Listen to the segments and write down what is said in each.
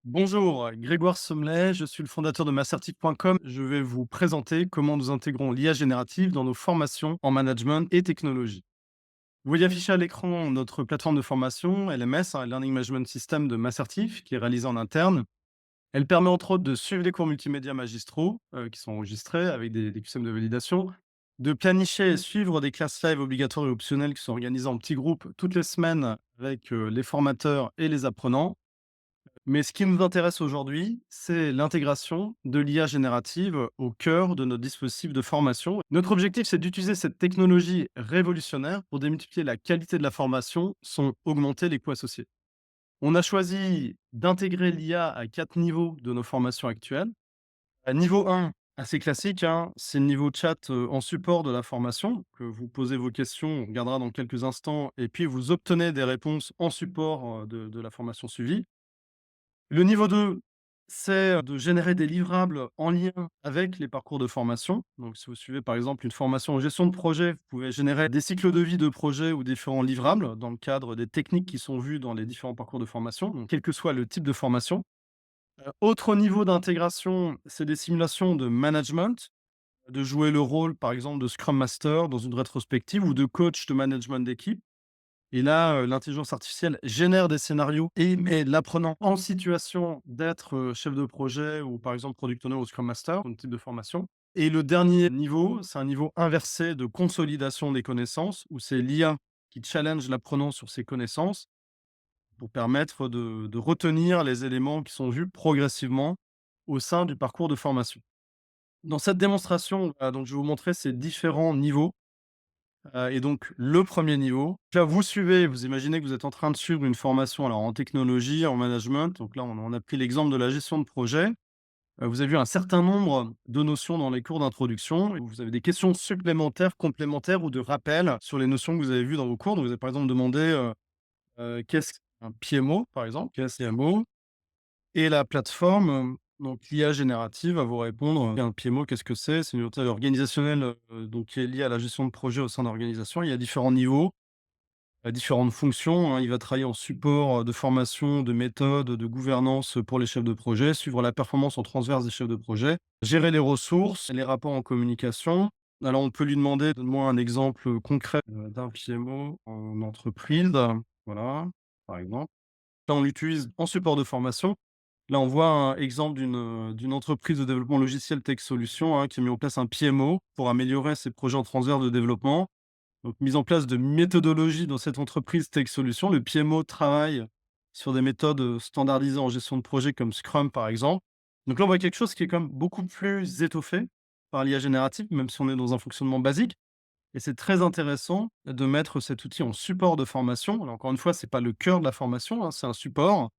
Bonjour, Grégoire Sommelet, je suis le fondateur de Macertic.com. Je vais vous présenter comment nous intégrons l'IA générative dans nos formations en management et technologie. Vous voyez afficher à l'écran notre plateforme de formation LMS, Learning Management System de Macertic, qui est réalisée en interne. Elle permet entre autres de suivre les cours multimédia magistraux qui sont enregistrés avec des QCM de validation, de planifier et suivre des classes live obligatoires et optionnelles qui sont organisées en petits groupes toutes les semaines avec les formateurs et les apprenants. Mais ce qui nous intéresse aujourd'hui, c'est l'intégration de l'IA générative au cœur de notre dispositif de formation. Notre objectif, c'est d'utiliser cette technologie révolutionnaire pour démultiplier la qualité de la formation sans augmenter les coûts associés. On a choisi d'intégrer l'IA à 4 niveaux de nos formations actuelles. À niveau 1, assez classique, c'est le niveau chat en support de la formation, que vous posez vos questions, on regardera dans quelques instants, et puis vous obtenez des réponses en support de la formation suivie. Le niveau 2, c'est de générer des livrables en lien avec les parcours de formation. Donc, si vous suivez par exemple une formation en gestion de projet, vous pouvez générer des cycles de vie de projet ou différents livrables dans le cadre des techniques qui sont vues dans les différents parcours de formation, donc quel que soit le type de formation. Autre niveau d'intégration, c'est des simulations de management, de jouer le rôle par exemple de Scrum Master dans une rétrospective ou de coach de management d'équipe. Et là, l'intelligence artificielle génère des scénarios et met l'apprenant en situation d'être, chef de projet ou par exemple product owner ou scrum master, un type de formation. Et le dernier niveau, c'est un niveau inversé de consolidation des connaissances où c'est l'IA qui challenge l'apprenant sur ses connaissances pour permettre de retenir les éléments qui sont vus progressivement au sein du parcours de formation. Dans cette démonstration, donc je vais vous montrer ces différents niveaux. Et donc le premier niveau, là vous suivez, vous imaginez que vous êtes en train de suivre une formation alors en technologie, en management, donc là on a pris l'exemple de la gestion de projet. Vous avez vu un certain nombre de notions dans les cours d'introduction et vous avez des questions supplémentaires, complémentaires ou de rappel sur les notions que vous avez vues dans vos cours. Donc vous avez par exemple demandé, qu'est-ce qu'un PMO par exemple? Qu'est-ce qu'un PMO? Et la plateforme, donc l'IA générative va vous répondre, un PMO, qu'est-ce que c'est? C'est une unité organisationnelle, donc qui est liée à la gestion de projet au sein d'organisation. Il y a différents niveaux, différentes fonctions, Il va travailler en support, de formation, de méthode, de gouvernance, pour les chefs de projet, suivre la performance en transverse des chefs de projet, gérer les ressources, les rapports en communication. Alors on peut lui demander: «Donne-moi un exemple, concret, d'un PMO en entreprise». Voilà, par exemple. Là, on l'utilise en support de formation. Là, on voit un exemple d'une entreprise de développement logiciel Tech Solutions, qui a mis en place un PMO pour améliorer ses projets en transverse de développement. Donc, mise en place de méthodologies dans cette entreprise Tech Solutions. Le PMO travaille sur des méthodes standardisées en gestion de projet comme Scrum, par exemple. Donc là, on voit quelque chose qui est quand même beaucoup plus étoffé par l'IA générative, même si on est dans un fonctionnement basique. Et c'est très intéressant de mettre cet outil en support de formation. Alors, encore une fois, c'est pas le cœur de la formation, c'est un support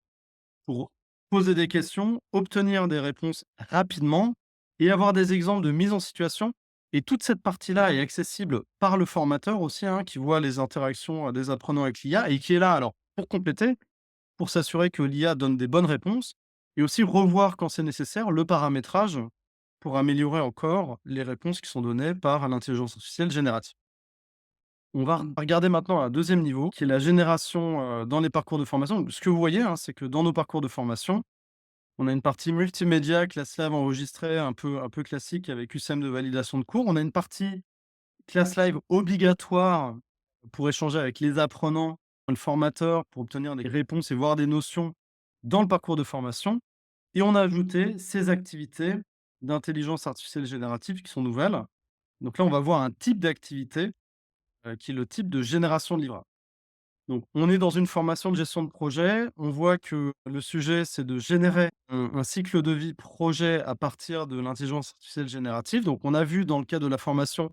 pour poser des questions, obtenir des réponses rapidement et avoir des exemples de mise en situation. Et toute cette partie-là est accessible par le formateur aussi, qui voit les interactions des apprenants avec l'IA et qui est là alors pour compléter, pour s'assurer que l'IA donne des bonnes réponses et aussi revoir quand c'est nécessaire le paramétrage pour améliorer encore les réponses qui sont données par l'intelligence artificielle générative. On va regarder maintenant un deuxième niveau qui est la génération dans les parcours de formation. Ce que vous voyez, c'est que dans nos parcours de formation, on a une partie multimédia, classe live enregistrée, un peu classique avec QCM de validation de cours. On a une partie classe live obligatoire pour échanger avec les apprenants, le formateur, pour obtenir des réponses et voir des notions dans le parcours de formation. Et on a ajouté ces activités d'intelligence artificielle générative qui sont nouvelles. Donc là, on va voir un type d'activité qui est le type de génération de livrables. Donc, on est dans une formation de gestion de projet. On voit que le sujet, c'est de générer un cycle de vie projet à partir de l'intelligence artificielle générative. Donc, on a vu dans le cas de la formation,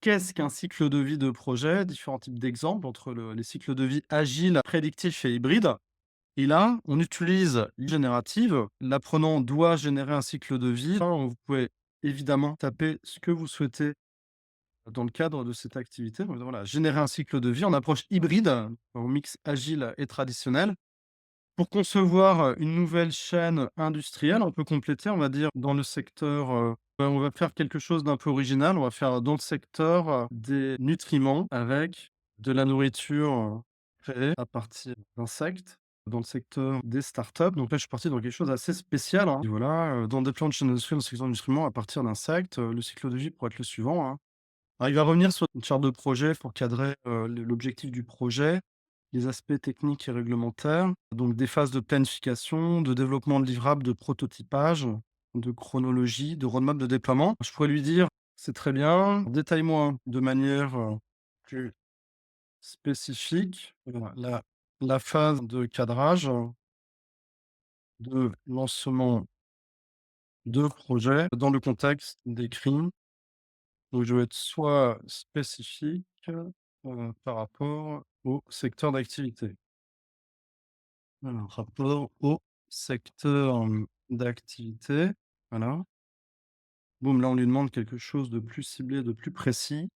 qu'est-ce qu'un cycle de vie de projet, différents types d'exemples entre les cycles de vie agiles, prédictifs et hybrides. Et là, on utilise générative. L'apprenant doit générer un cycle de vie. Vous pouvez évidemment taper ce que vous souhaitez dans le cadre de cette activité. Donc voilà, générer un cycle de vie en approche hybride, en mix agile et traditionnel. Pour concevoir, une nouvelle chaîne industrielle, on peut compléter, on va dire, dans le secteur, on va faire quelque chose d'un peu original. On va faire dans le secteur, des nutriments avec de la nourriture, créée à partir d'insectes. dans le secteur des startups. Donc là, je suis parti dans quelque chose d'assez spécial, hein. Et voilà, dans des plantes chez industrie, dans le secteur instrument à partir d'insectes, le cycle de vie pourrait être le suivant, hein. Alors il va revenir sur une charte de projet pour cadrer, l'objectif du projet, les aspects techniques et réglementaires, donc des phases de planification, de développement de livrables, de prototypage, de chronologie, de roadmap de déploiement. Je pourrais lui dire: «C'est très bien, détaille-moi de manière, plus spécifique, la phase de cadrage, de lancement de projet dans le contexte décrit». Donc je vais être soit spécifique, par rapport au secteur d'activité. Alors, rapport au secteur, d'activité, voilà. Boum, là, on lui demande quelque chose de plus ciblé, de plus précis.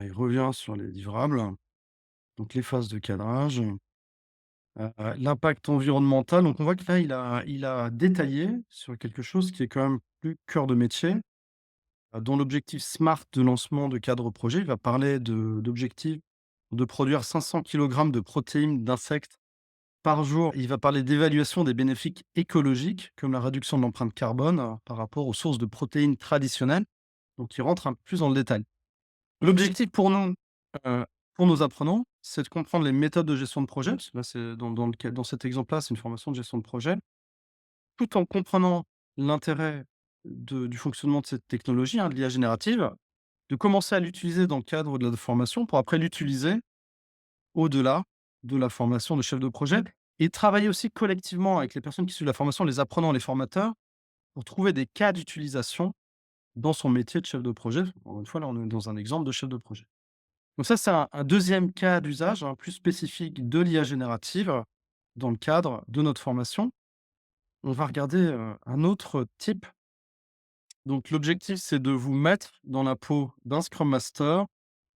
Il revient sur les livrables, donc les phases de cadrage, l'impact environnemental. Donc on voit que là, il a détaillé sur quelque chose qui est quand même plus cœur de métier, dans l'objectif SMART de lancement de cadre projet. Il va parler d'objectifs de produire 500 kilogrammes de protéines d'insectes par jour. Il va parler d'évaluation des bénéfices écologiques, comme la réduction de l'empreinte carbone, par rapport aux sources de protéines traditionnelles. Donc il rentre un peu plus dans le détail. L'objectif pour nous, pour nos apprenants, c'est de comprendre les méthodes de gestion de projet, parce que là, c'est dans cet exemple-là, c'est une formation de gestion de projet, tout en comprenant l'intérêt du fonctionnement de cette technologie, hein, de l'IA générative, de commencer à l'utiliser dans le cadre de la formation pour après l'utiliser au-delà de la formation de chef de projet et travailler aussi collectivement avec les personnes qui suivent la formation, les apprenants, les formateurs, pour trouver des cas d'utilisation dans son métier de chef de projet. Encore une fois, là, on est dans un exemple de chef de projet. Donc ça, c'est un 2e cas d'usage, hein, plus spécifique de l'IA générative dans le cadre de notre formation. On va regarder, un autre type. Donc l'objectif, c'est de vous mettre dans la peau d'un Scrum Master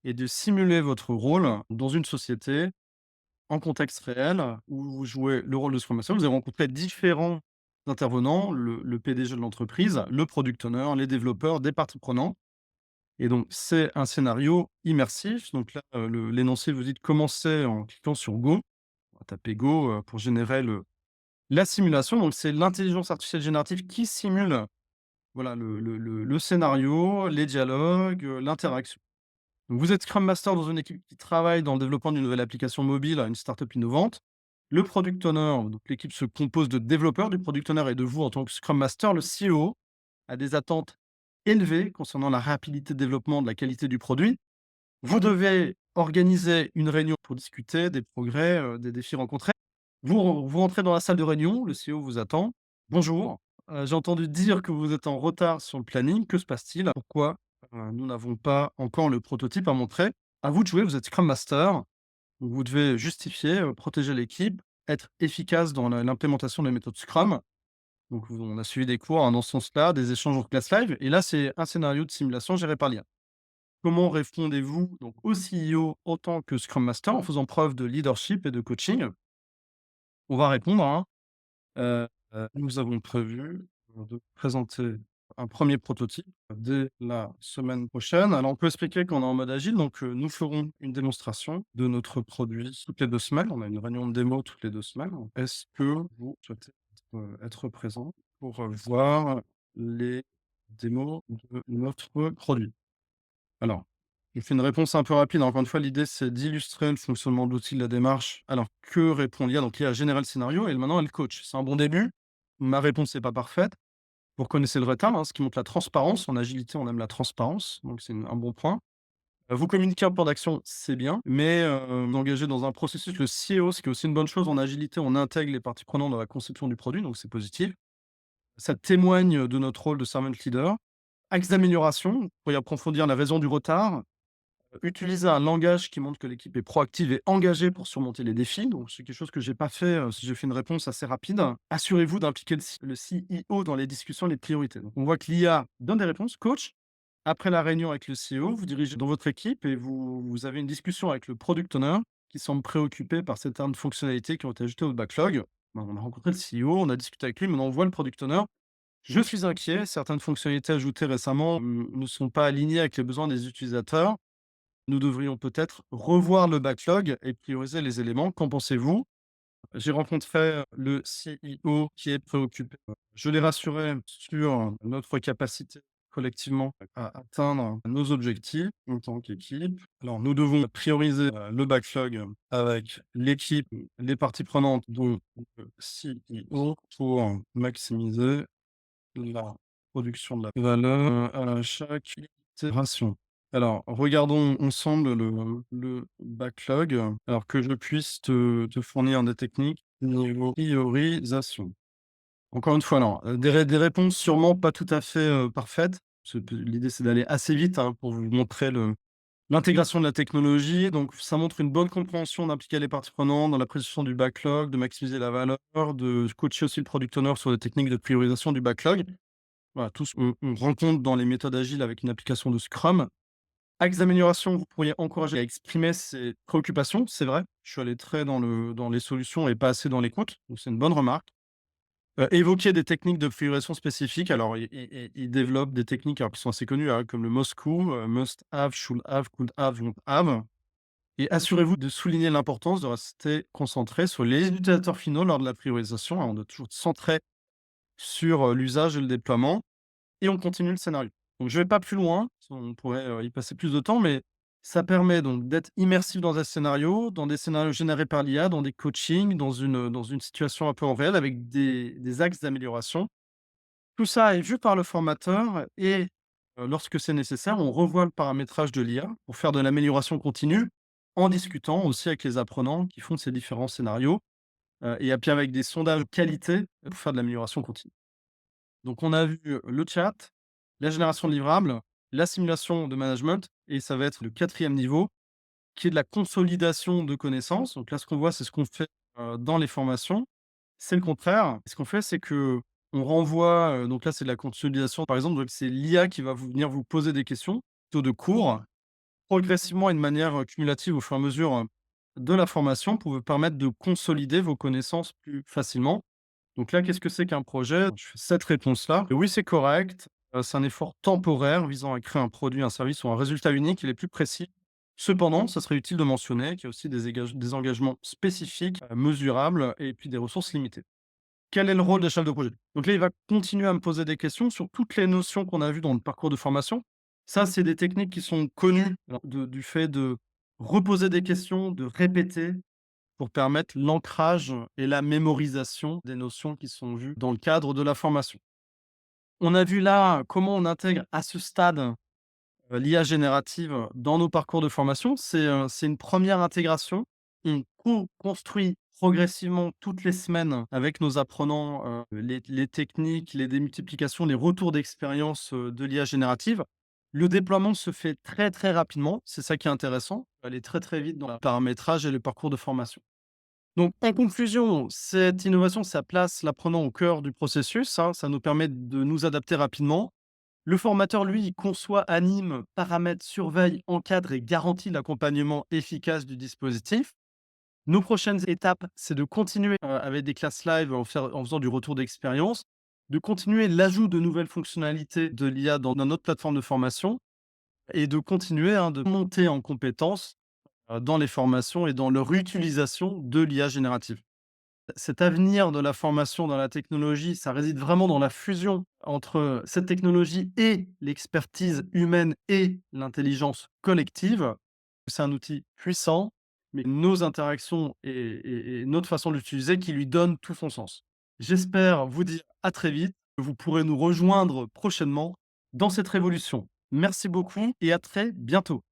et de simuler votre rôle dans une société en contexte réel où vous jouez le rôle de Scrum Master. Vous allez rencontrer différents intervenants, le PDG de l'entreprise, le product owner, les développeurs, des parties prenantes. Et donc, c'est un scénario immersif. Donc là, l'énoncé vous dit de commencer en cliquant sur Go. On va taper Go pour générer la simulation. Donc, c'est l'intelligence artificielle générative qui simule voilà, le scénario, les dialogues, l'interaction. Donc, vous êtes Scrum Master dans une équipe qui travaille dans le développement d'une nouvelle application mobile à une startup innovante. Le Product Owner, donc l'équipe se compose de développeurs du Product Owner et de vous en tant que Scrum Master. Le CEO a des attentes élevées concernant la rapidité de développement, de la qualité du produit. Vous devez organiser une réunion pour discuter des progrès, des défis rencontrés. Vous rentrez dans la salle de réunion, le CEO vous attend. «Bonjour, j'ai entendu dire que vous êtes en retard sur le planning. Que se passe-t-il? Pourquoi, nous n'avons pas encore le prototype à montrer?» À vous de jouer, vous êtes Scrum Master, donc vous devez justifier, protéger l'équipe, être efficace dans l'implémentation des méthodes Scrum. Donc on a suivi des cours, hein, dans ce sens-là, des échanges en classe live et là, c'est un scénario de simulation géré par l'IA. Comment répondez-vous donc au CEO en tant que Scrum Master en faisant preuve de leadership et de coaching? On va répondre, hein, nous avons prévu de présenter un premier prototype dès la semaine prochaine. Alors on peut expliquer qu'on est en mode agile, donc nous ferons une démonstration de notre produit toutes les 2 semaines. On a une réunion de démo toutes les 2 semaines. Est-ce que vous souhaitez être présent pour, voir les démos de notre produit? Alors, je fais une réponse un peu rapide. Encore une fois, l'idée, c'est d'illustrer le fonctionnement de l'outil, de la démarche. Alors, que répond l'IA? Donc, l'IA génère le scénario et maintenant, elle coach. C'est un bon début. Ma réponse n'est pas parfaite. Vous reconnaissez le retard, hein, ce qui montre la transparence. En agilité, on aime la transparence. Donc, c'est un bon point. Vous communiquer un plan d'action, c'est bien, mais vous engagez dans un processus le CEO, ce qui est aussi une bonne chose. En agilité, on intègre les parties prenantes dans la conception du produit, donc c'est positif. Ça témoigne de notre rôle de servant leader. Axe d'amélioration, pour y approfondir la raison du retard. Utiliser un langage qui montre que l'équipe est proactive et engagée pour surmonter les défis. Donc, c'est quelque chose que j'ai pas fait, si j'ai fait une réponse assez rapide. Assurez-vous d'impliquer le CEO dans les discussions et les priorités. Donc, on voit que l'IA donne des réponses, coach. Après la réunion avec le CEO, vous dirigez dans votre équipe et vous avez une discussion avec le product owner qui semble préoccupé par certaines fonctionnalités qui ont été ajoutées au backlog. Ben, on a rencontré le CEO, on a discuté avec lui, maintenant on voit le product owner. Je suis inquiet, certaines fonctionnalités ajoutées récemment ne sont pas alignées avec les besoins des utilisateurs. Nous devrions peut-être revoir le backlog et prioriser les éléments. Qu'en pensez-vous? J'ai rencontré le CEO qui est préoccupé. Je l'ai rassuré sur notre capacité collectivement à atteindre nos objectifs en tant qu'équipe. Alors, nous devons prioriser le backlog avec l'équipe, les parties prenantes, dont le CEO, pour maximiser la production de la valeur à chaque itération. Alors, regardons ensemble le backlog, alors que je puisse te fournir des techniques niveau priorisation. Encore une fois, non, des réponses sûrement pas tout à fait, parfaites. L'idée, c'est d'aller assez vite, hein, pour vous montrer l'intégration de la technologie. Donc ça montre une bonne compréhension d'impliquer les parties prenantes dans la précision du backlog, de maximiser la valeur, de coacher aussi le product owner sur des techniques de priorisation du backlog. Voilà, tout ce qu'on rencontre dans les méthodes agiles avec une application de Scrum. Axe d'amélioration, vous pourriez encourager à exprimer ses préoccupations, c'est vrai. Je suis allé très dans les solutions et pas assez dans l'écoute, donc c'est une bonne remarque. Évoquer des techniques de priorisation spécifiques. Alors, il développe des techniques, alors, qui sont assez connues, hein, comme le MOSCO, must have, should have, could have, won't have. Et assurez-vous de souligner l'importance de rester concentré sur les utilisateurs finaux lors de la priorisation, hein. On doit toujours se centrer sur, l'usage et le déploiement. Et on continue le scénario. Donc je vais pas plus loin, on pourrait, y passer plus de temps, mais ça permet donc d'être immersif dans un scénario, dans des scénarios générés par l'IA, dans des coachings, dans une situation un peu en réel avec des axes d'amélioration. Tout ça est vu par le formateur et lorsque c'est nécessaire, on revoit le paramétrage de l'IA pour faire de l'amélioration continue, en discutant aussi avec les apprenants qui font ces différents scénarios, et puis avec des sondages qualité pour faire de l'amélioration continue. Donc on a vu le chat, la génération de livrables, la simulation de management et ça va être le quatrième niveau qui est de la consolidation de connaissances. Donc là, ce qu'on voit, c'est ce qu'on fait, dans les formations. C'est le contraire. Ce qu'on fait, c'est que on renvoie, donc là, c'est de la consolidation, par exemple, donc c'est l'IA qui va venir vous poser des questions, plutôt de cours, progressivement et de manière, cumulative au fur et à mesure, de la formation pour vous permettre de consolider vos connaissances plus facilement. Donc là, qu'est-ce que c'est qu'un projet? Je fais cette réponse-là. Et oui, c'est correct. C'est un effort temporaire visant à créer un produit, un service ou un résultat unique. Il est plus précis. Cependant, ça serait utile de mentionner qu'il y a aussi des engagements spécifiques, mesurables et puis des ressources limitées. Quel est le rôle des chefs de projet? Donc là, il va continuer à me poser des questions sur toutes les notions qu'on a vues dans le parcours de formation. Ça, c'est des techniques qui sont connues, alors, du fait de reposer des questions, de répéter, pour permettre l'ancrage et la mémorisation des notions qui sont vues dans le cadre de la formation. On a vu là comment on intègre à ce stade, l'IA générative dans nos parcours de formation. C'est une première intégration. On co-construit progressivement toutes les semaines avec nos apprenants, les techniques, les démultiplications, les retours d'expérience, de l'IA générative. Le déploiement se fait très, très rapidement. C'est ça qui est intéressant. Aller très, très vite dans le paramétrage et le parcours de formation. Donc, en conclusion, cette innovation, ça place l'apprenant au cœur du processus, hein, ça nous permet de nous adapter rapidement. Le formateur, lui, il conçoit, anime, paramètre, surveille, encadre et garantit l'accompagnement efficace du dispositif. Nos prochaines étapes, c'est de continuer avec des classes live en faisant du retour d'expérience, de continuer l'ajout de nouvelles fonctionnalités de l'IA dans notre plateforme de formation et de continuer, hein, de monter en compétences dans les formations et dans leur utilisation de l'IA générative. Cet avenir de la formation dans la technologie, ça réside vraiment dans la fusion entre cette technologie et l'expertise humaine et l'intelligence collective. C'est un outil puissant, mais nos interactions et notre façon de l'utiliser qui lui donne tout son sens. J'espère vous dire à très vite. Vous pourrez nous rejoindre prochainement dans cette révolution. Merci beaucoup et à très bientôt.